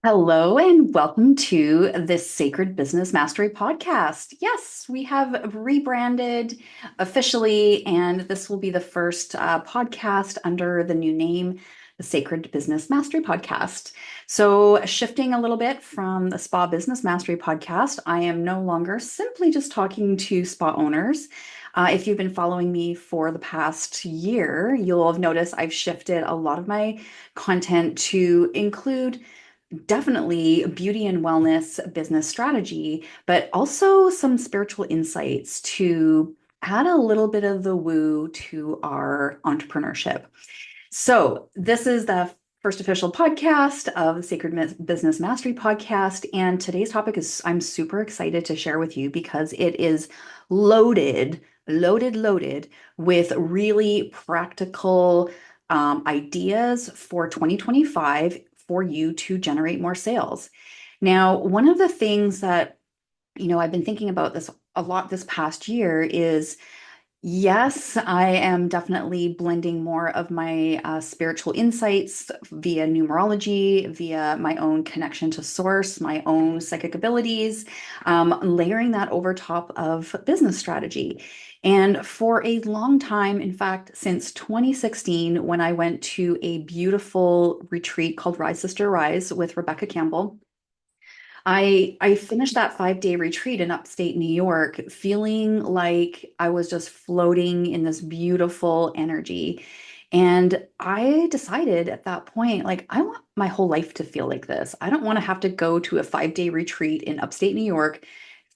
Hello and welcome to the Sacred Business Mastery Podcast. Yes, we have rebranded officially, and this will be the first podcast under the new name, the Sacred Business Mastery Podcast. So, shifting a little bit from the Spa Business Mastery Podcast, I am no longer simply just talking to spa owners. If you've been following me for the past year, you'll have noticed I've shifted a lot of my content to include definitely beauty and wellness business strategy, but also some spiritual insights to add a little bit of the woo to our entrepreneurship. So, this is the first official podcast of the Business Mastery Podcast. And today's topic is I'm super excited to share with you because it is loaded with really practical ideas for 2025 for you to generate more sales. Now, one of the things that, I've been thinking about this a lot this past year is yes, I am definitely blending more of my spiritual insights via numerology, via my own connection to source, my own psychic abilities, layering that over top of business strategy. And for a long time, in fact, since 2016, when I went to a beautiful retreat called Rise Sister Rise with Rebecca Campbell, I finished that 5-day retreat in upstate New York, feeling like I was just floating in this beautiful energy. And I decided at that point, like, I want my whole life to feel like this. I don't want to have to go to a 5-day retreat in upstate New York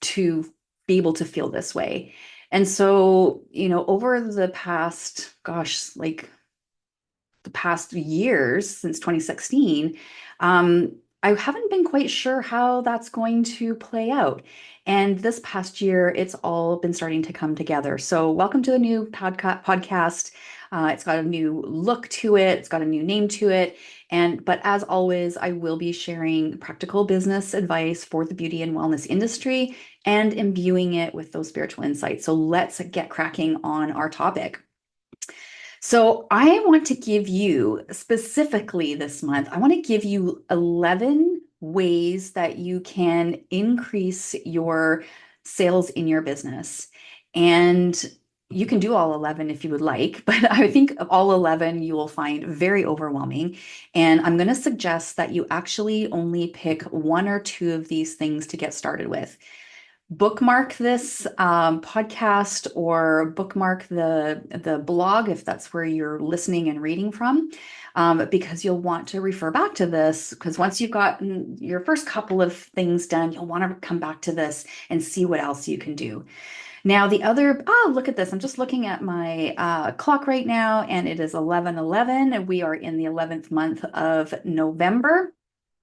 to be able to feel this way. And so, over the past, gosh, like the past years since 2016, I haven't been quite sure how that's going to play out. And this past year, it's all been starting to come together. So, welcome to the new podcast. It's got a new look to it. It's got a new name to it. But as always, I will be sharing practical business advice for the beauty and wellness industry and imbuing it with those spiritual insights. So let's get cracking on our topic. So I want to give you specifically this month, I want to give you 11 ways that you can increase your sales in your business. And you can do all 11 if you would like, but I think of all 11 you will find very overwhelming. And I'm going to suggest that you actually only pick one or two of these things to get started with. Bookmark this podcast or bookmark the blog if that's where you're listening and reading from, because you'll want to refer back to this, because once you've gotten your first couple of things done, you'll want to come back to this and see what else you can do. Now, look at this. I'm just looking at my clock right now, and it is 11:11, and we are in the 11th month of November.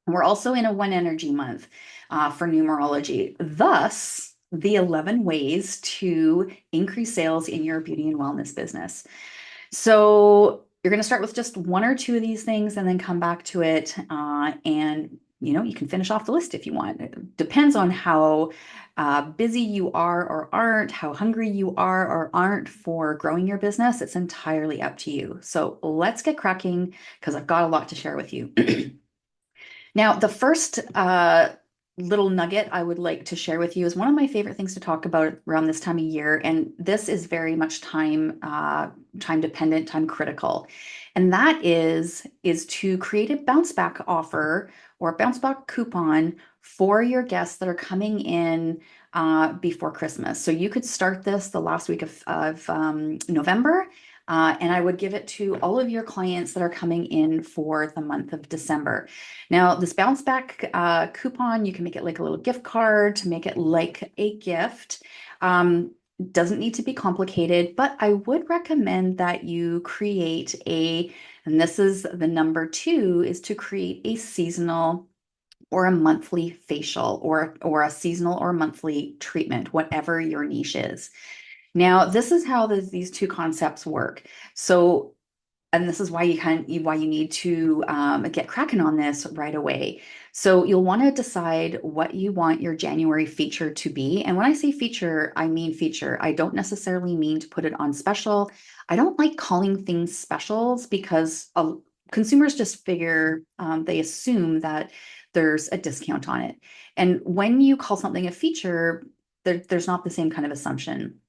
We're also in a one energy month for numerology. Thus, the 11 ways to increase sales in your beauty and wellness business. So you're going to start with just one or two of these things and then come back to it. And you can finish off the list if you want. It depends on how busy you are or aren't, how hungry you are or aren't for growing your business. It's entirely up to you. So let's get cracking because I've got a lot to share with you. Now, the first little nugget I would like to share with you is one of my favorite things to talk about around this time of year, and this is very much time dependent, time critical, and that is to create a bounce back offer or a bounce back coupon for your guests that are coming in before Christmas. So you could start this the last week of November. And I would give it to all of your clients that are coming in for the month of December. Now, this bounce back coupon, you can make it like a little gift card to make it like a gift. Doesn't need to be complicated, but I would recommend that you create and this is the number 2, is to create a seasonal or a monthly facial or a seasonal or monthly treatment, whatever your niche is. Now, this is how these two concepts work. So, and this is why you need to get cracking on this right away. So you'll want to decide what you want your January feature to be. And when I say feature, I mean feature. I don't necessarily mean to put it on special. I don't like calling things specials because consumers just figure, they assume that there's a discount on it. And when you call something a feature, there's not the same kind of assumption.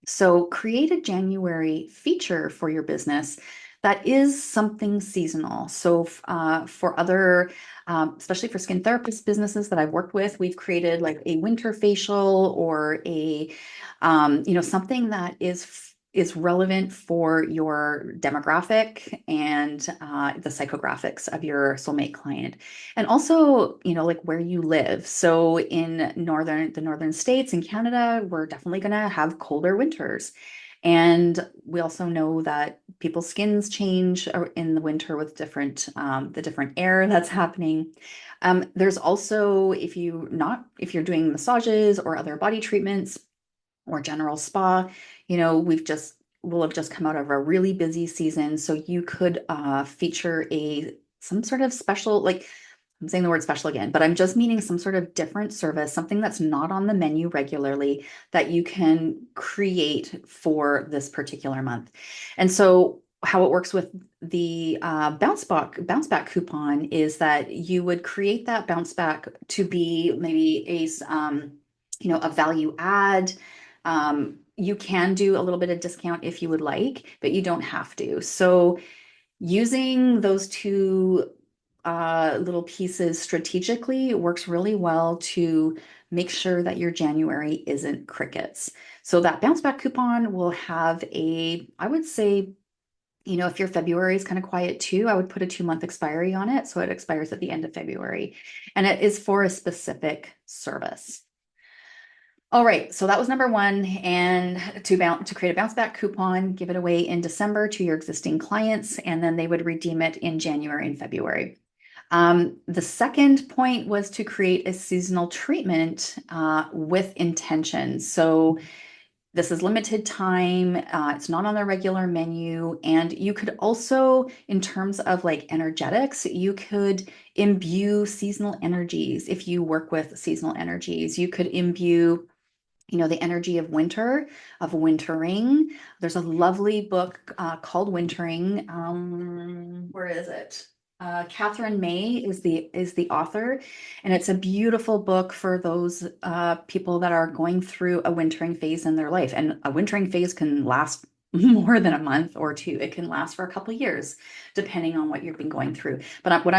So create a January feature for your business that is something seasonal. So for other, especially for skin therapist businesses that I've worked with, we've created like a winter facial or something that is relevant for your demographic and the psychographics of your soulmate client. And also, like where you live. So in the northern states in Canada, we're definitely going to have colder winters. And we also know that people's skins change in the winter with the different air that's happening. There's also, if you're doing massages or other body treatments or general spa, we'll have just come out of a really busy season. So you could feature some sort of special, like I'm saying the word special again, but I'm just meaning some sort of different service, something that's not on the menu regularly that you can create for this particular month. And so how it works with the bounce back coupon is that you would create that bounce back to be maybe a value add. You can do a little bit of discount if you would like, but you don't have to. So using those two little pieces strategically works really well to make sure that your January isn't crickets. So that bounce back coupon will have I would say, if your February is kind of quiet too, I would put a 2-month expiry on it. So it expires at the end of February. And it is for a specific service. All right, so that was number one, and to create a bounce back coupon, give it away in December to your existing clients, and then they would redeem it in January and February. The second point was to create a seasonal treatment with intention. So this is limited time. It's not on the regular menu. And you could also, in terms of like energetics, you could imbue seasonal energies. If you work with seasonal energies, you could imbue the energy of winter, of wintering. There's a lovely book called Wintering. Where is it? Catherine May is the author, and it's a beautiful book for those people that are going through a wintering phase in their life. And a wintering phase can last more than a month or two. It can last for a couple of years, depending on what you've been going through. But what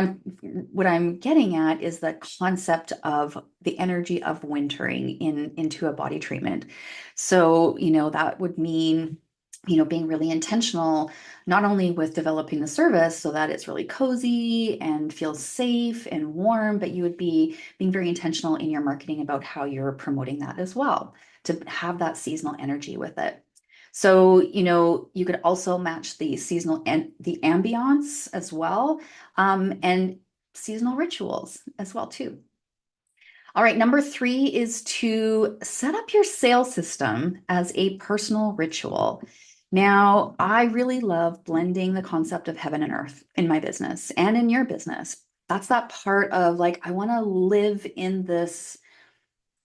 I'm getting at is the concept of the energy of wintering into a body treatment. So, that would mean, being really intentional, not only with developing the service so that it's really cozy and feels safe and warm, but you would be being very intentional in your marketing about how you're promoting that as well, to have that seasonal energy with it. So, you could also match the seasonal and the ambiance as well, and seasonal rituals as well too. All right, number 3 is to set up your sales system as a personal ritual. Now, I really love blending the concept of heaven and earth in my business and in your business. That's that part of like, I want to live in this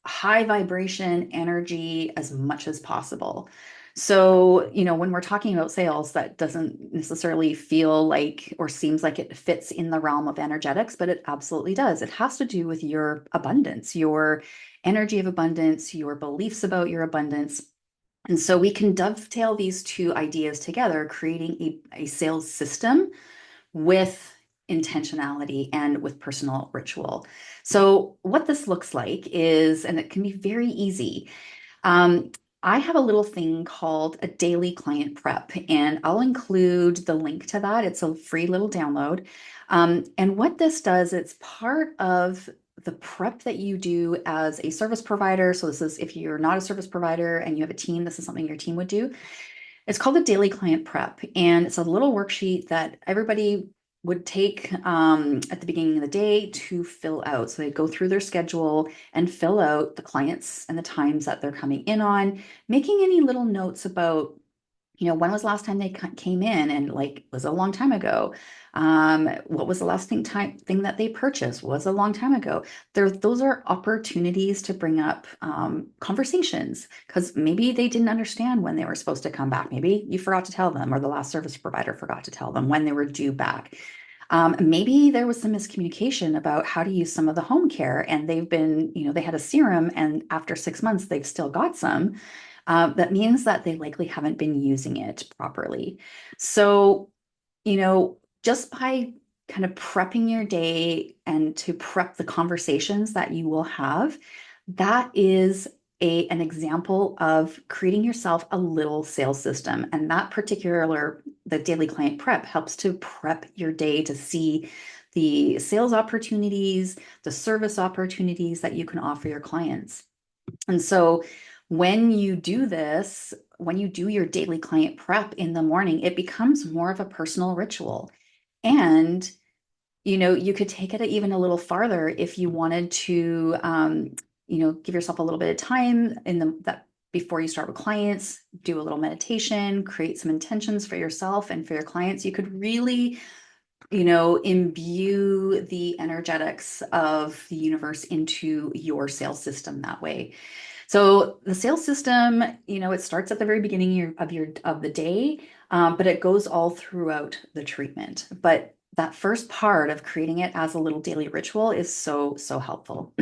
high vibration energy as much as possible. So, when we're talking about sales, that doesn't necessarily feel like or seems like it fits in the realm of energetics, but it absolutely does. It has to do with your abundance, your energy of abundance, your beliefs about your abundance. And so we can dovetail these two ideas together, creating a sales system with intentionality and with personal ritual. So what this looks like is, and it can be very easy. I have a little thing called a daily client prep, and I'll include the link to that. It's a free little download. And what this does, it's part of the prep that you do as a service provider. So this is if you're not a service provider and you have a team, this is something your team would do. It's called the daily client prep, and it's a little worksheet that everybody would take at the beginning of the day to fill out. So they go through their schedule and fill out the clients and the times that they're coming in on, making any little notes about, when was the last time they came in, and like, was it a long time ago? What was the last thing that they purchased? Was a long time ago. Those are opportunities to bring up conversations, because maybe they didn't understand when they were supposed to come back. Maybe you forgot to tell them, or the last service provider forgot to tell them when they were due back. Maybe there was some miscommunication about how to use some of the home care, and they had a serum, and after 6 months, they've still got some. That means that they likely haven't been using it properly. So, just by kind of prepping your day and to prep the conversations that you will have, that is an example of creating yourself a little sales system. And that particular, the daily client prep helps to prep your day to see the sales opportunities, the service opportunities that you can offer your clients. And so when you do this, when you do your daily client prep in the morning, it becomes more of a personal ritual. And you could take it even a little farther if you wanted to, give yourself a little bit of time in that before you start with clients, do a little meditation, create some intentions for yourself and for your clients. You could really, imbue the energetics of the universe into your sales system that way. So the sales system, it starts at the very beginning of the day, but it goes all throughout the treatment. But that first part of creating it as a little daily ritual is so, so helpful.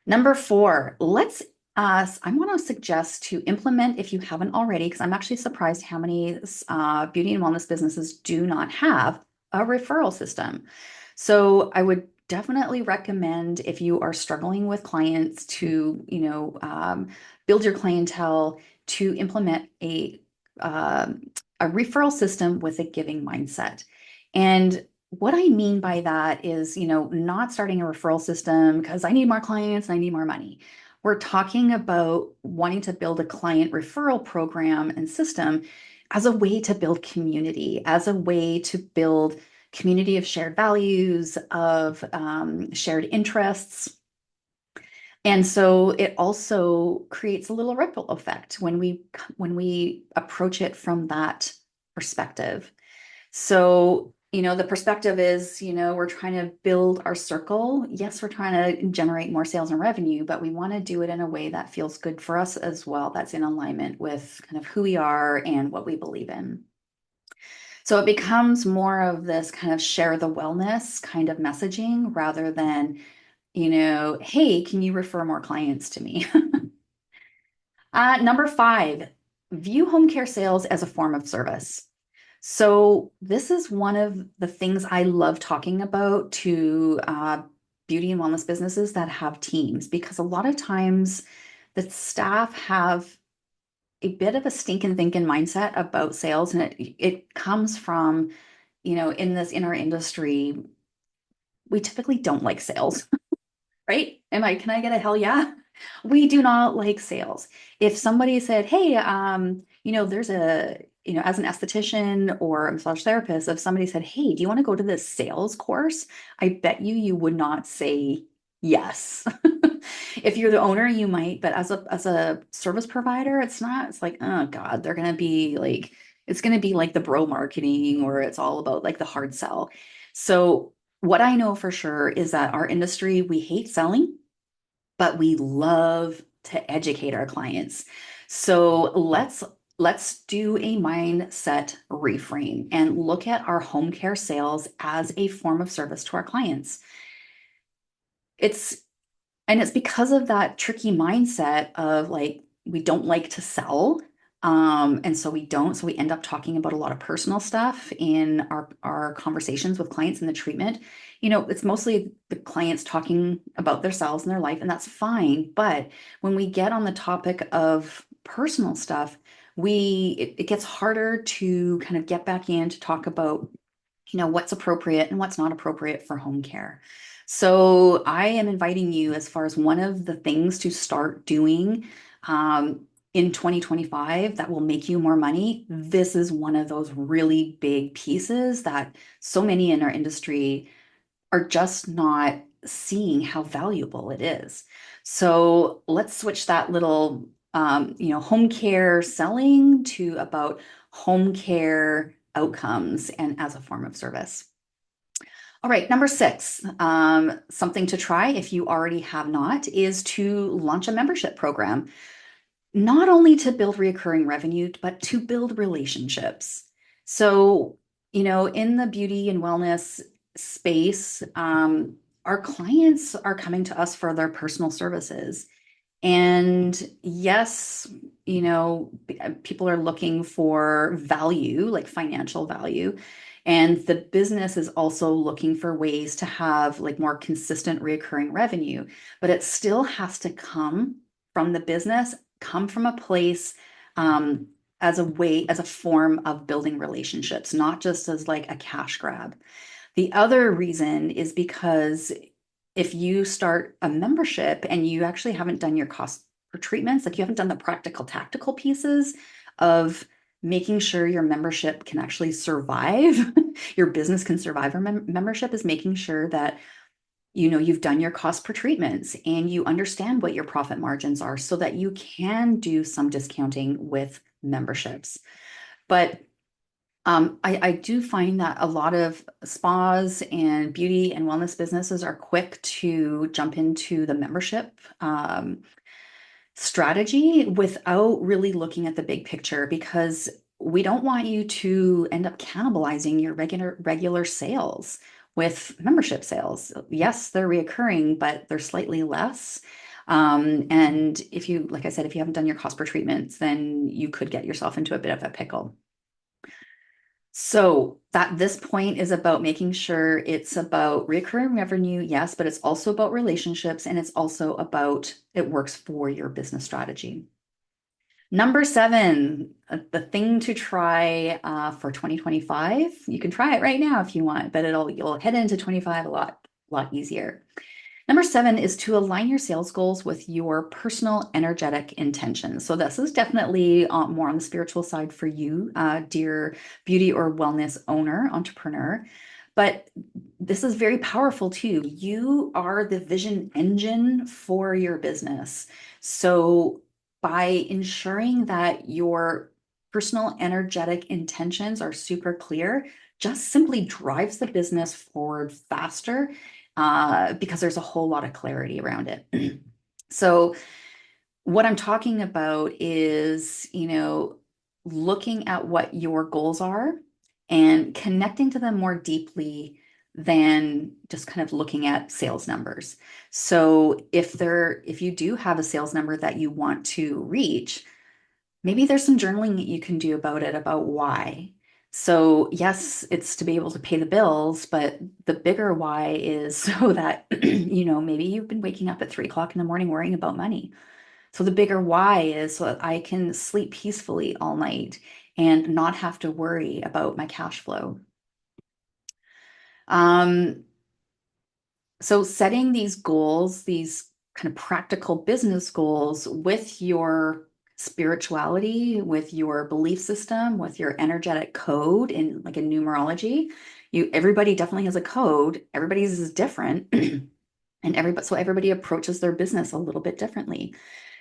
Number four, I want to suggest to implement, if you haven't already, because I'm actually surprised how many beauty and wellness businesses do not have a referral system. So I would definitely recommend, if you are struggling with clients, to build your clientele, to implement a referral system with a giving mindset. And what I mean by that is, not starting a referral system because I need more clients and I need more money. We're talking about wanting to build a client referral program and system as a way to build community, as a way to build community of shared values, of shared interests. And so it also creates a little ripple effect when we approach it from that perspective. So, the perspective is, we're trying to build our circle. Yes, we're trying to generate more sales and revenue, but we want to do it in a way that feels good for us as well. That's in alignment with kind of who we are and what we believe in. So it becomes more of this kind of share the wellness kind of messaging rather than, hey, can you refer more clients to me? Number five, view home care sales as a form of service. So this is one of the things I love talking about to beauty and wellness businesses that have teams, because a lot of times the staff have a bit of a stinking thinking mindset about sales, and it comes from, in our industry, we typically don't like sales. Right? Can I get a hell yeah? We do not like sales. If somebody said, hey, there's as an esthetician or a massage therapist, if somebody said, hey, do you want to go to this sales course? I bet you would not say yes. If you're the owner, you might, but as a service provider, it's not, it's like, oh God, they're gonna be like, it's gonna be like the bro marketing, or it's all about like the hard sell. So what I know for sure is that our industry, we hate selling, but we love to educate our clients. So let's do a mindset reframe and look at our home care sales as a form of service to our clients. It's it's because of that tricky mindset of like, we don't like to sell. And so we don't. So we end up talking about a lot of personal stuff in our conversations with clients in the treatment. It's mostly the clients talking about themselves and their life, and that's fine. But when we get on the topic of personal stuff, it gets harder to kind of get back in to talk about what's appropriate and what's not appropriate for home care. So I am inviting you, as far as one of the things to start doing in 2025 that will make you more money. This is one of those really big pieces that so many in our industry are just not seeing how valuable it is. So let's switch that little home care selling to about home care outcomes and as a form of service. All right, number six, something to try if you already have not, is to launch a membership program, not only to build recurring revenue, but to build relationships. So, In the beauty and wellness space, our clients are coming to us for their personal services. And yes, people are looking for value, like financial value. And the business is also looking for ways to have like more consistent recurring revenue, but it still has to come from the business, come from a place um, as a form of building relationships, not just as like a cash grab. The other reason is because if you start a membership and you actually haven't done your cost per treatments, like you haven't done the practical, tactical pieces of making sure your membership can actually survive, your business can survive a membership, is making sure that you've done your cost per treatments and you understand what your profit margins are so that you can do some discounting with memberships. But I do find that a lot of spas and beauty and wellness businesses are quick to jump into the membership strategy without really looking at the big picture because we don't want you to end up cannibalizing your regular sales with membership sales. Yes, they're reoccurring, but they're slightly less. And if you, like I said, if you haven't done your cost per treatments, then you could get yourself into a bit of a pickle. So that this point is about making sure it's about recurring revenue, yes, but it's also about relationships and it's also about it works for your business strategy. Number seven, the thing to try for 2025. You can try it right now if you want, but you'll head into 25 a lot easier. Number seven is to align your sales goals with your personal energetic intentions. So this is definitely more on the spiritual side for you, dear beauty or wellness owner, entrepreneur. But this is very powerful too. You are the vision engine for your business. So by ensuring that your personal energetic intentions are super clear, just simply drives the business forward faster because there's a whole lot of clarity around it. So what I'm talking about is, looking at what your goals are and connecting to them more deeply than just kind of looking at sales numbers. So if you do have a sales number that you want to reach, maybe there's some journaling that you can do about it, about why. So, yes, it's to be able to pay the bills, but the bigger why is so that, maybe you've been waking up at 3 o'clock in the morning worrying about money. So, the bigger why is so that I can sleep peacefully all night and not have to worry about my cash flow. Um, So setting these goals, these kind of practical business goals with your spirituality, with your belief system, with your energetic code in like a numerology, everybody definitely has a code. Everybody's is different. And everybody approaches their business a little bit differently.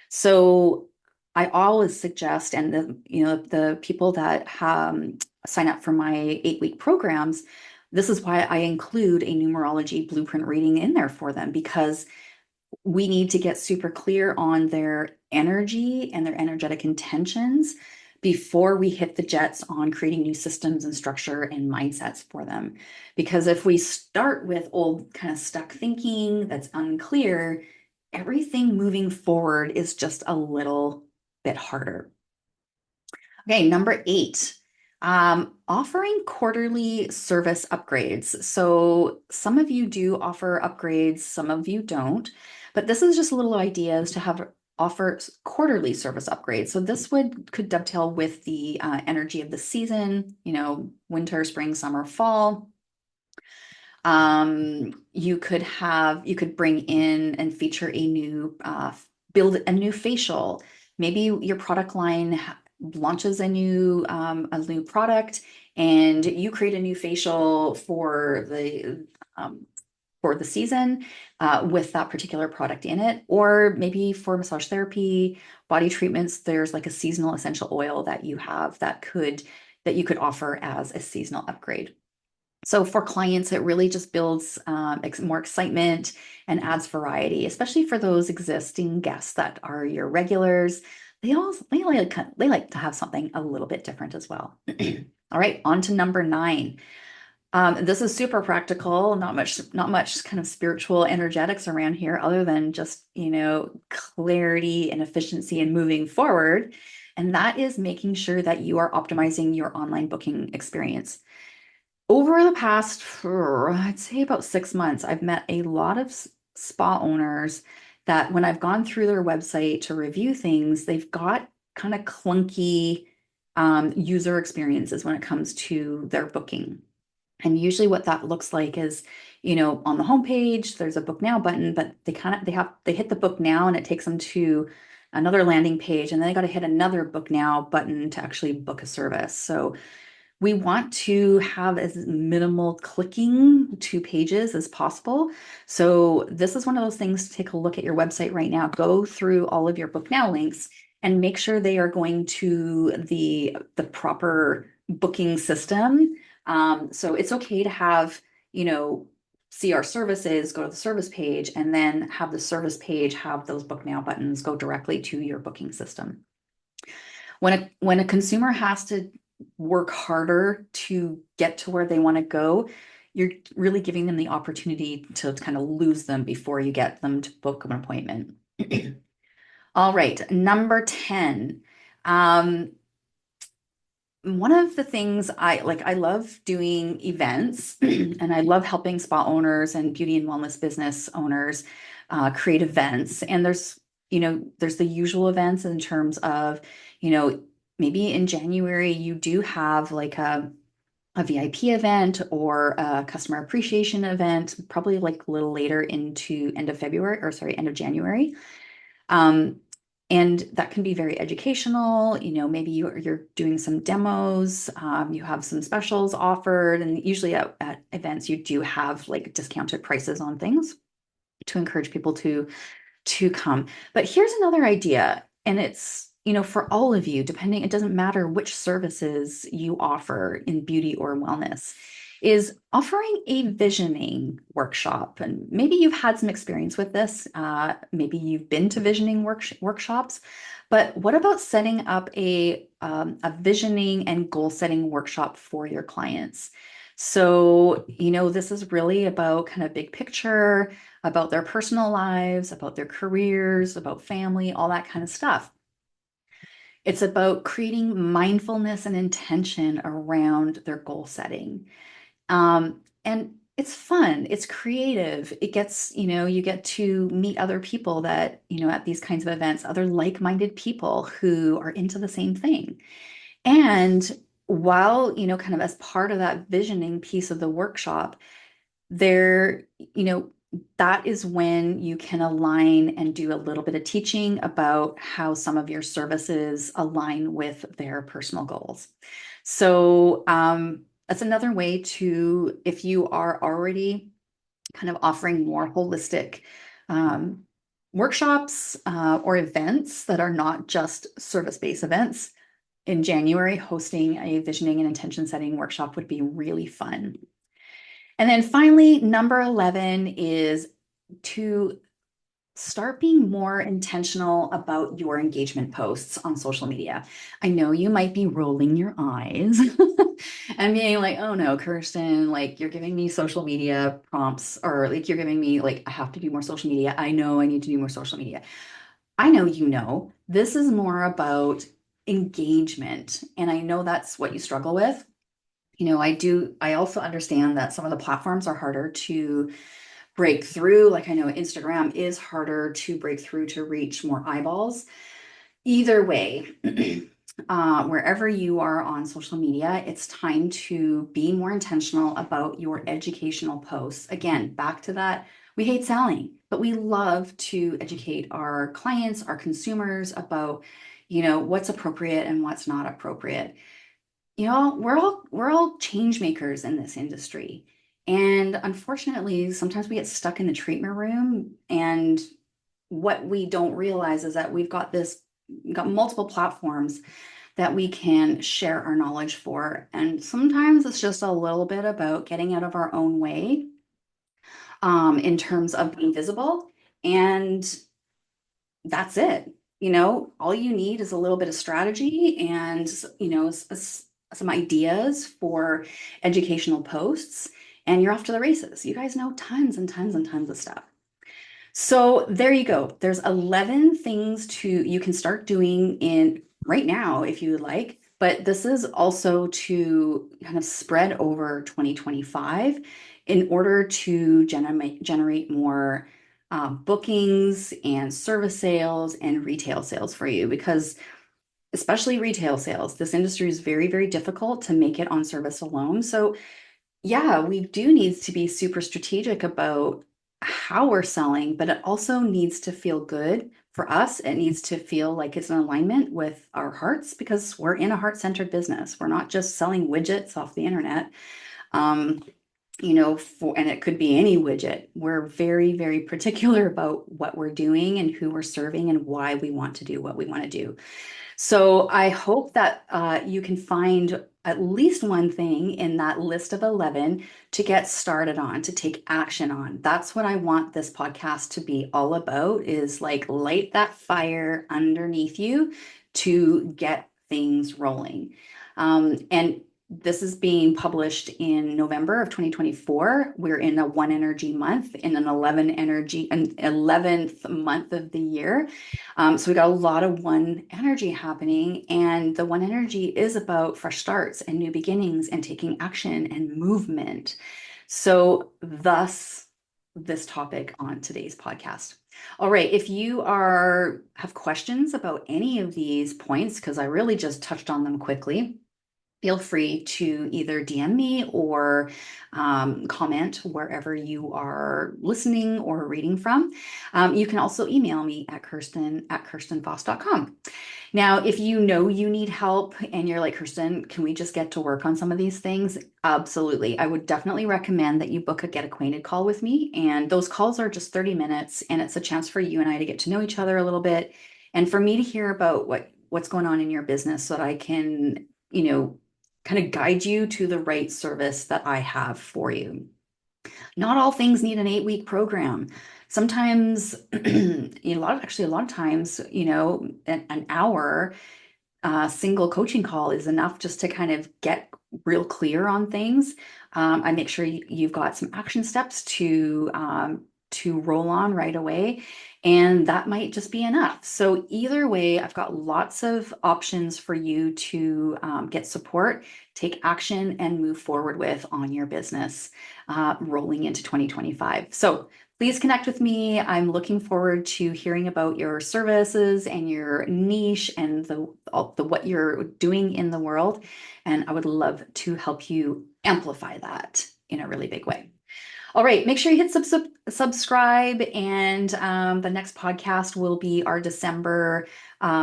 So I always suggest, and the people that sign up for my 8-week programs, this is why I include a numerology blueprint reading in there for them because we need to get super clear on their energy and their energetic intentions before we hit the jets on creating new systems and structure and mindsets for them. Because if we start with old kind of stuck thinking that's unclear, everything moving forward is just a little bit harder. Okay, number eight, offering quarterly service upgrades. So some of you do offer upgrades, some of you don't, but this is just little ideas to have offer quarterly service upgrades. So this could dovetail with the energy of the season, winter, spring, summer, fall. You could bring in and feature build a new facial. Maybe your product line launches a new product and you create a new facial for the season with that particular product in it. Or maybe for massage therapy, body treatments, there's like a seasonal essential oil that you have that you could offer as a seasonal upgrade. So for clients, it really just builds more excitement and adds variety, especially for those existing guests that are your regulars. They like to have something a little bit different as well. All right, on to number 9. This is super practical, not much kind of spiritual energetics around here, other than just, clarity and efficiency and moving forward. And that is making sure that you are optimizing your online booking experience. Over the past, I'd say about 6 months, I've met a lot of spa owners that when I've gone through their website to review things, they've got kind of clunky user experiences when it comes to their booking. And usually what that looks like is, on the homepage, there's a book now button, but they hit the book now and it takes them to another landing page, and then they got to hit another book now button to actually book a service. So we want to have as minimal clicking to pages as possible. So this is one of those things to take a look at your website right now. Go through all of your book now links and make sure they are going to the proper booking system. So it's okay to have, see our services, go to the service page, and then have the service page have those book now buttons go directly to your booking system. When a consumer has to work harder to get to where they want to go, you're really giving them the opportunity to kind of lose them before you get them to book an appointment. All right, number 10. One of the things I love doing events and I love helping spa owners and beauty and wellness business owners create events. And there's the usual events in terms of, maybe in January you do have like a VIP event or a customer appreciation event, probably like a little later into end of February, or sorry, end of January. Um, and that can be very educational. Maybe you're doing some demos, you have some specials offered, and usually at events you do have like discounted prices on things to encourage people to come. But here's another idea, and it's, for all of you, it doesn't matter which services you offer in beauty or wellness, is offering a visioning workshop. And maybe you've had some experience with this. Maybe you've been to visioning workshops, but what about setting up a visioning and goal setting workshop for your clients? So, this is really about kind of big picture, about their personal lives, about their careers, about family, all that kind of stuff. It's about creating mindfulness and intention around their goal setting. And it's fun, it's creative. It gets, you get to meet other people that, at these kinds of events, other like-minded people who are into the same thing. And while, kind of as part of that visioning piece of the workshop, there, that is when you can align and do a little bit of teaching about how some of your services align with their personal goals. So that's another way to, if you are already kind of offering more holistic workshops or events that are not just service-based events, in January, hosting a visioning and intention setting workshop would be really fun. And then finally, number 11 is to start being more intentional about your engagement posts on social media. I know you might be rolling your eyes and being like, oh no, Kirsten, like you're giving me social media prompts, or like you're giving me like, I have to do more social media. I know I need to do more social media. I know this is more about engagement. And I know that's what you struggle with. I also understand that some of the platforms are harder to break through. Like I know Instagram is harder to break through to reach more eyeballs. Either way, wherever you are on social media, it's time to be more intentional about your educational posts. Again, back to that, we hate selling, but we love to educate our clients, our consumers about, what's appropriate and what's not appropriate. We're all change makers in this industry. And unfortunately, sometimes we get stuck in the treatment room, and what we don't realize is that we've got multiple platforms that we can share our knowledge for. And sometimes it's just a little bit about getting out of our own way in terms of being visible. And that's it. All you need is a little bit of strategy and, some ideas for educational posts, and you're off to the races. You guys know tons and tons and tons of stuff. So there you go. There's 11 things to you can start doing in right now if you would like, but this is also to kind of spread over 2025 in order to generate more bookings and service sales and retail sales for you because especially retail sales, this industry is very, very difficult to make it on service alone. So yeah, we do need to be super strategic about how we're selling, but it also needs to feel good for us. It needs to feel like it's in alignment with our hearts because we're in a heart-centered business. We're not just selling widgets off the internet. Um, and it could be any widget. We're very, very particular about what we're doing and who we're serving and why we want to do what we want to do. So I hope that you can find at least one thing in that list of 11 to get started on, to take action on. That's what I want this podcast to be all about is like light that fire underneath you to get things rolling. And this is being published in November of 2024. We're in a one energy month, in an 11th month of the year. So we got a lot of one energy happening, and the one energy is about fresh starts and new beginnings and taking action and movement. So thus this topic on today's podcast. All right, if you have questions about any of these points, because I really just touched on them quickly, feel free to either DM me or comment wherever you are listening or reading from. You can also email me at kirsten@kirstenfoss.com. Now, if you know you need help and you're like, Kirsten, can we just get to work on some of these things? Absolutely. I would definitely recommend that you book a get acquainted call with me. And those calls are just 30 minutes, and it's a chance for you and I to get to know each other a little bit and for me to hear about what's going on in your business so that I can, kind of guide you to the right service that I have for you. Not all things need an 8-week program. Sometimes, a lot of times, an hour single coaching call is enough just to kind of get real clear on things. I make sure you've got some action steps to roll on right away, and that might just be enough. So either way, I've got lots of options for you to get support, take action, and move forward with on your business rolling into 2025. So please connect with me. I'm looking forward to hearing about your services and your niche and the what you're doing in the world. And I would love to help you amplify that in a really big way. All right, make sure you hit subscribe, and the next podcast will be our December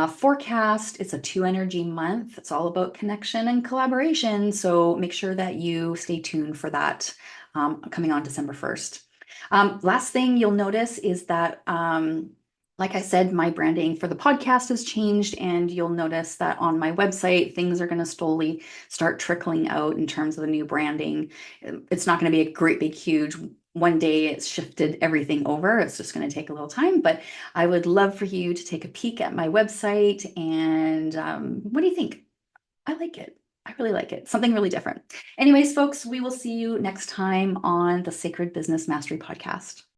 forecast. It's a 2 energy month. It's all about connection and collaboration. So make sure that you stay tuned for that coming on December 1st. Last thing you'll notice is that, like I said, my branding for the podcast has changed, and you'll notice that on my website, things are going to slowly start trickling out in terms of the new branding. It's not going to be a great, big, huge one day it's shifted everything over. It's just going to take a little time, but I would love for you to take a peek at my website. And what do you think? I like it. I really like it. Something really different. Anyways, folks, we will see you next time on the Sacred Business Mastery Podcast.